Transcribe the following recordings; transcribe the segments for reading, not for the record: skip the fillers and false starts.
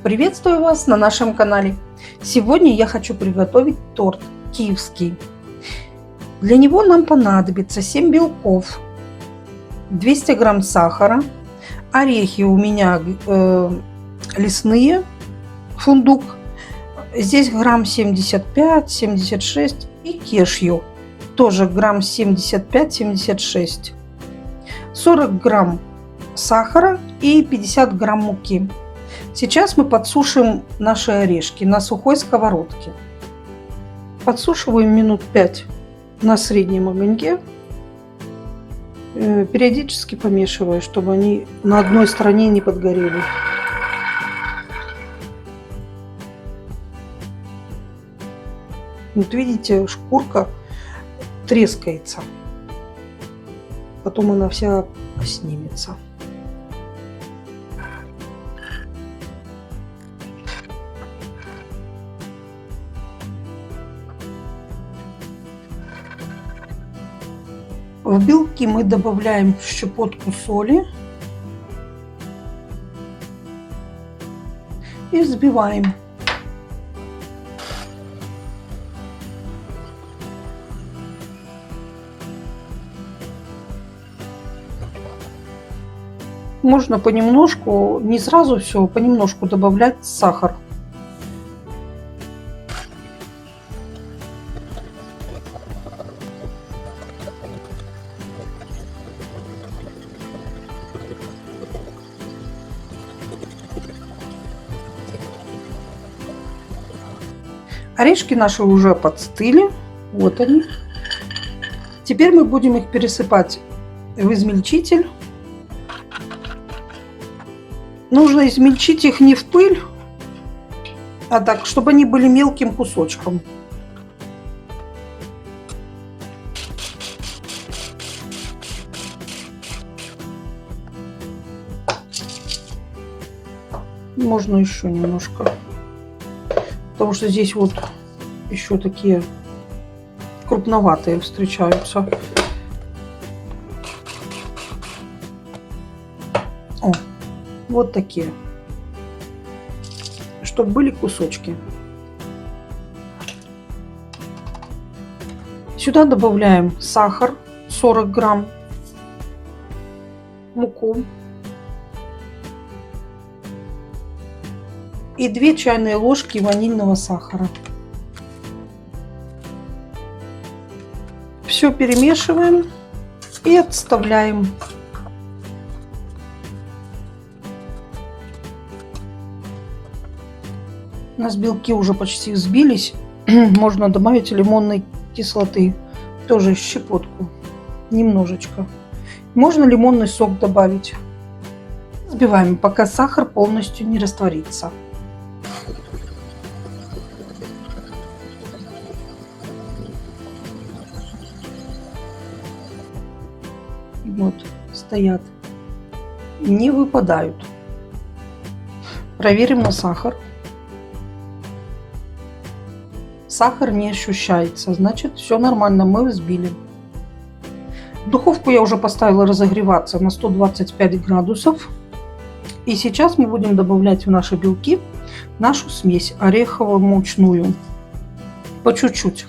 Приветствую вас на нашем канале. Сегодня я хочу приготовить торт киевский. Для него нам понадобится 7 белков, 200 грамм сахара, орехи у меня лесные, фундук, здесь грамм 75-76 и кешью, тоже грамм 75-76, 40 грамм сахара и 50 грамм муки. Сейчас мы подсушим наши орешки на сухой сковородке. Подсушиваем минут 5 на среднем огоньке, периодически помешивая, чтобы они на одной стороне не подгорели. Вот видите, шкурка трескается, потом она вся снимется. В белки мы добавляем щепотку соли и взбиваем. Можно понемножку, не сразу все, понемножку добавлять сахар. Орешки наши уже подстыли, вот они. Теперь мы будем их пересыпать в измельчитель. Нужно измельчить их не в пыль, а так, чтобы они были мелким кусочком. Можно еще немножко. Потому что здесь вот еще такие крупноватые встречаются. О, вот такие. Чтобы были кусочки. Сюда добавляем сахар 40 грамм, муку и 2 чайные ложки ванильного сахара. Все перемешиваем и отставляем. У нас белки уже почти взбились. Можно добавить лимонной кислоты, тоже щепотку, немножечко. Можно лимонный сок добавить. Взбиваем, пока сахар полностью не растворится. Вот, стоят, не выпадают. Проверим на сахар. Сахар не ощущается, значит, все нормально, мы взбили. Духовку я уже поставила разогреваться на 125 градусов. И сейчас мы будем добавлять в наши белки нашу смесь орехово-мучную. По чуть-чуть.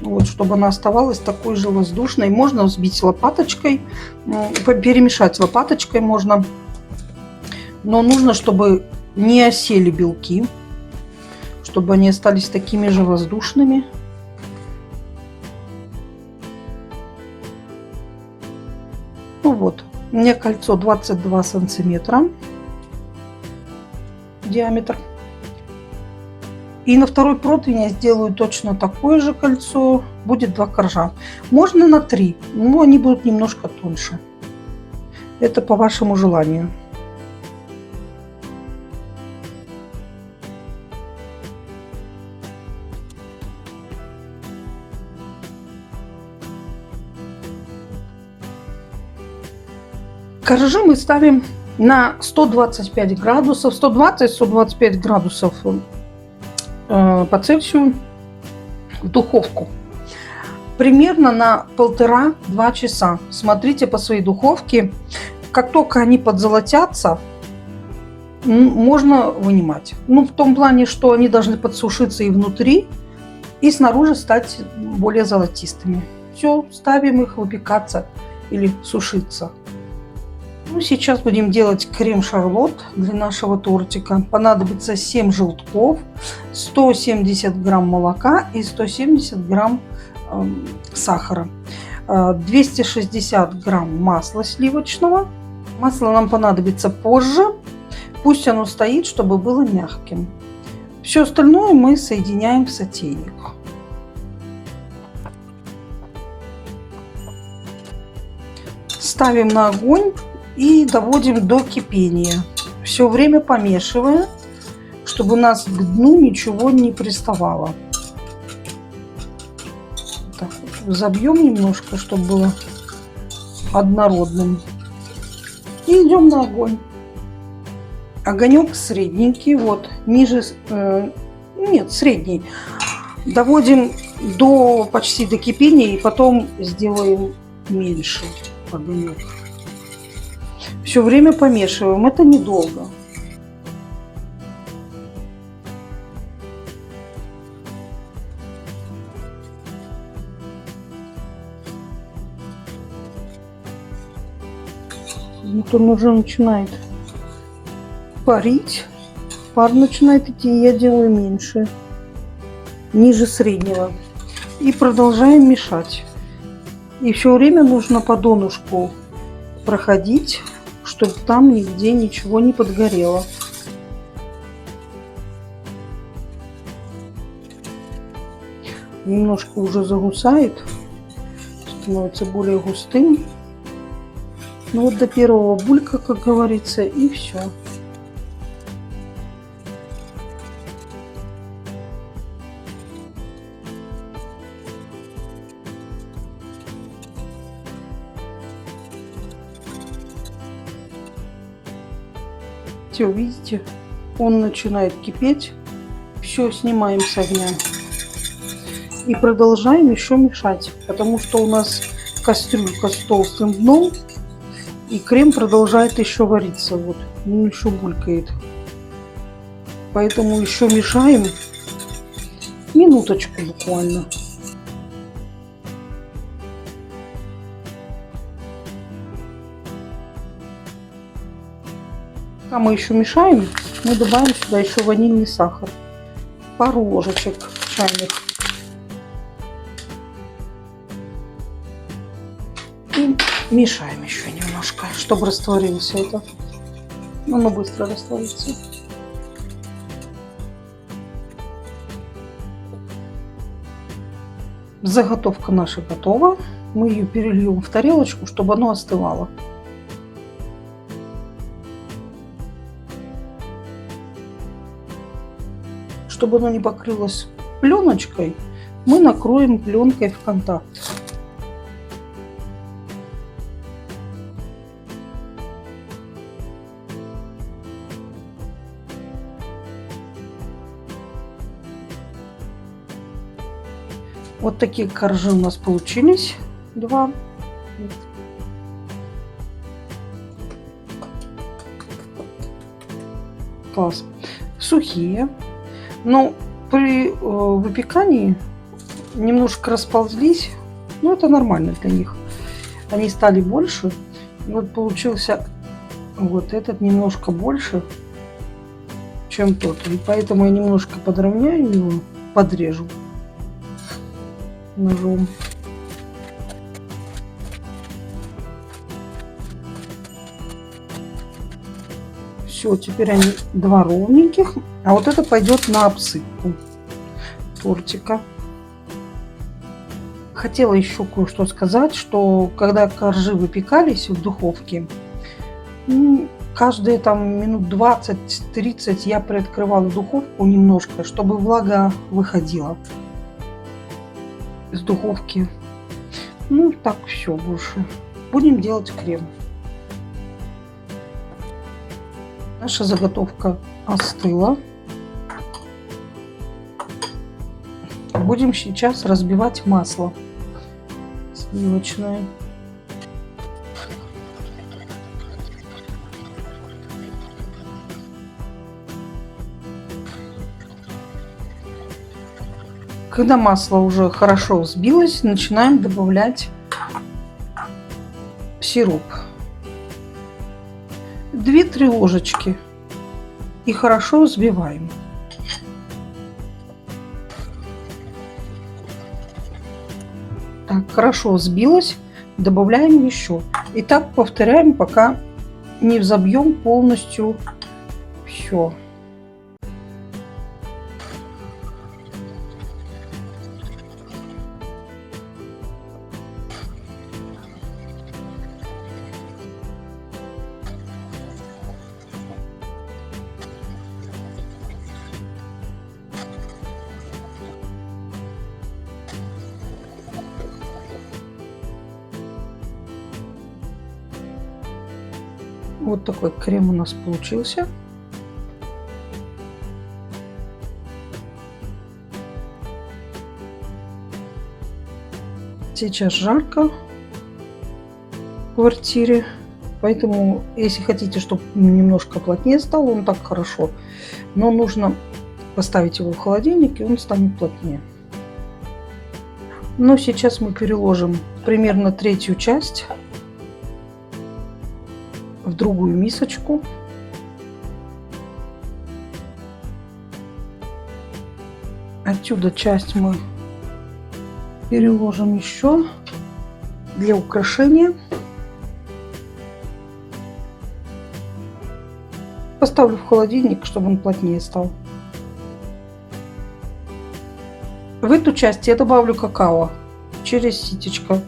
Вот, чтобы она оставалась такой же воздушной. Можно взбить лопаточкой, перемешать лопаточкой можно. Но нужно, чтобы не осели белки, чтобы они остались такими же воздушными. Ну вот, у меня кольцо 22 сантиметра диаметр. И на второй противень я сделаю точно такое же кольцо. Будет 2 коржа. Можно на 3, но они будут немножко тоньше. Это по вашему желанию. Коржи мы ставим на 125 градусов, 120-125 градусов по Цельсию в духовку. Примерно на 1,5-2 часа. Смотрите по своей духовке. Как только они подзолотятся, можно вынимать. Ну, в том плане, что они должны подсушиться и внутри, и снаружи стать более золотистыми. Все, ставим их выпекаться или сушиться. Ну, сейчас будем делать крем-шарлотт для нашего тортика. Понадобится 7 желтков, 170 грамм молока и 170 грамм сахара. 260 грамм масла сливочного. Масло нам понадобится позже. Пусть оно стоит, чтобы было мягким. Все остальное мы соединяем в сотейник. Ставим на огонь и доводим до кипения. Все время помешивая, чтобы у нас к дну ничего не приставало. Так, забьем немножко, чтобы было однородным. И идем на огонь. Огонек средненький, вот, ниже, нет, средний. Доводим почти до кипения и потом сделаем меньше огонек. Все время помешиваем, это недолго. Вот он уже начинает парить. Пар начинает идти, я делаю меньше, ниже среднего. И продолжаем мешать. И все время нужно по донышку проходить, чтобы там нигде ничего не подгорело. Немножко уже загусает, становится более густым. Ну вот до первого булька, как говорится, и все. Все, видите, он начинает кипеть. Все, снимаем с огня. И продолжаем еще мешать, потому что у нас кастрюлька с толстым дном, и крем продолжает еще вариться. Вот, он еще булькает. Поэтому еще мешаем минуточку буквально. Пока мы еще мешаем, мы добавим сюда еще ванильный сахар. Пару ложечек чайных. И мешаем еще немножко, чтобы растворился это. Оно быстро растворится. Заготовка наша готова. Мы ее перельем в тарелочку, чтобы оно остывало. Чтобы оно не покрылось пленочкой, мы накроем пленкой в контакт. Вот такие коржи у нас получились. 2. Класс. Сухие. Но при выпекании немножко расползлись. Но это нормально для них. Они стали больше. Вот получился вот этот немножко больше, чем тот. И поэтому я немножко подровняю его, подрежу ножом. Все, теперь они 2 ровненьких. А вот это пойдет на обсыпку тортика. Хотела еще кое-что сказать, что когда коржи выпекались в духовке, каждые там минут 20-30 я приоткрывала духовку немножко, чтобы влага выходила из духовки. Ну, так все больше. Будем делать крем. Наша заготовка остыла. Будем сейчас разбивать масло сливочное. Когда масло уже хорошо взбилось, начинаем добавлять сироп. 2-3 ложечки. И хорошо взбиваем. Так, хорошо взбилось. Добавляем еще. И так повторяем, пока не взобьем полностью все. Вот такой крем у нас получился. Сейчас жарко в квартире, поэтому если хотите, чтобы немножко плотнее стал, он так хорошо, но нужно поставить его в холодильник, и он станет плотнее. Но сейчас мы переложим примерно 1/3 часть в другую мисочку. Отсюда часть мы переложим еще для украшения. Поставлю в холодильник, чтобы он плотнее стал. В эту часть я добавлю какао через ситечко.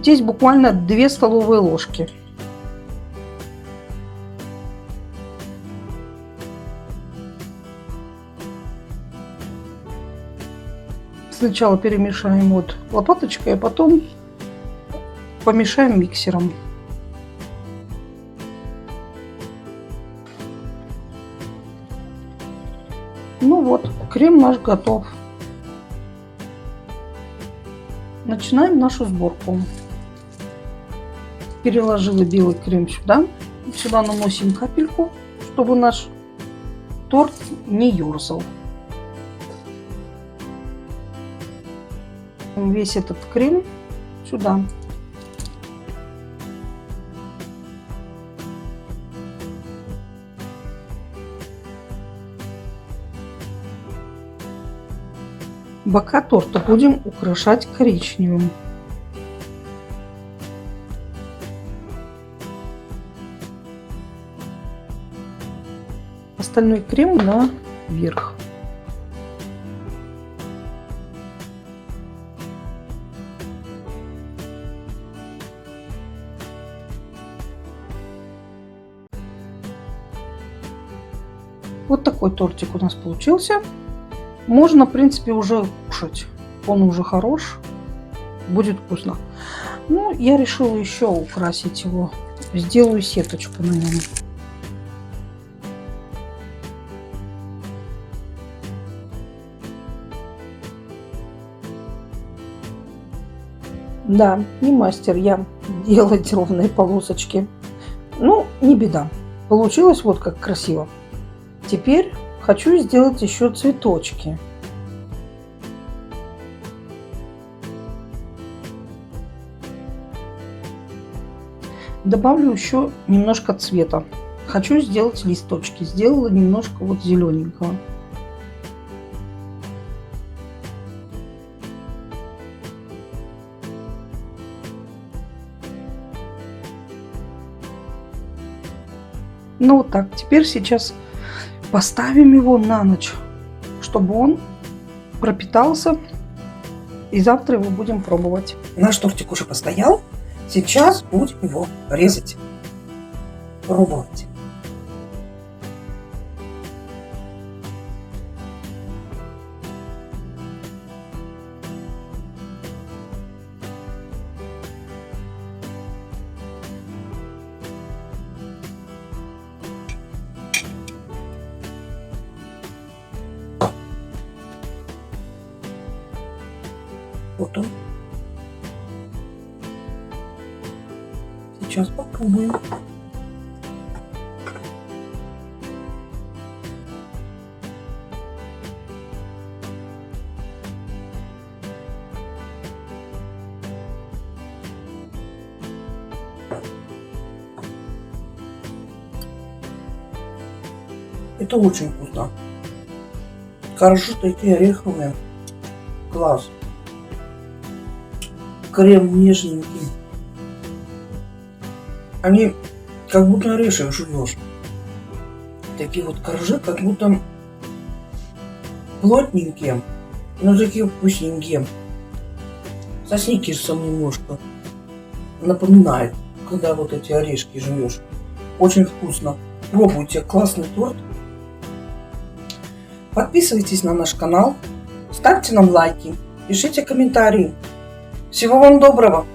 Здесь буквально 2 столовые ложки. Сначала перемешаем вот лопаточкой, а потом помешаем миксером. Ну вот, крем наш готов. Начинаем нашу сборку. Переложила белый крем сюда. Сюда наносим капельку, чтобы наш торт не ерзал. Весь этот крем сюда. Бока торта будем украшать коричневым. Остальной крем наверх. Вот такой тортик у нас получился. Можно, в принципе, уже кушать. Он уже хорош. Будет вкусно. Ну, я решила еще украсить его. Сделаю сеточку на нем. Да, не мастер я делать ровные полосочки. Ну, не беда. Получилось вот как красиво. Теперь хочу сделать еще цветочки. Добавлю еще немножко цвета. Хочу сделать листочки. Сделала немножко вот зелененького. Ну вот так. Теперь сейчас поставим его на ночь, чтобы он пропитался. И завтра его будем пробовать. Наш тортик уже постоял. Сейчас будем его резать, пробовать. Вот он. Сейчас попробуем. Это очень вкусно. Коржи такие ореховые. Класс. Крем нежненький. Они как будто орешек жуешь. Такие вот коржи, как будто плотненькие, но такие вкусненькие. Со сникерсом немножко напоминает, когда вот эти орешки жуешь. Очень вкусно. Пробуйте, классный торт. Подписывайтесь на наш канал, ставьте нам лайки, пишите комментарии. Всего вам доброго!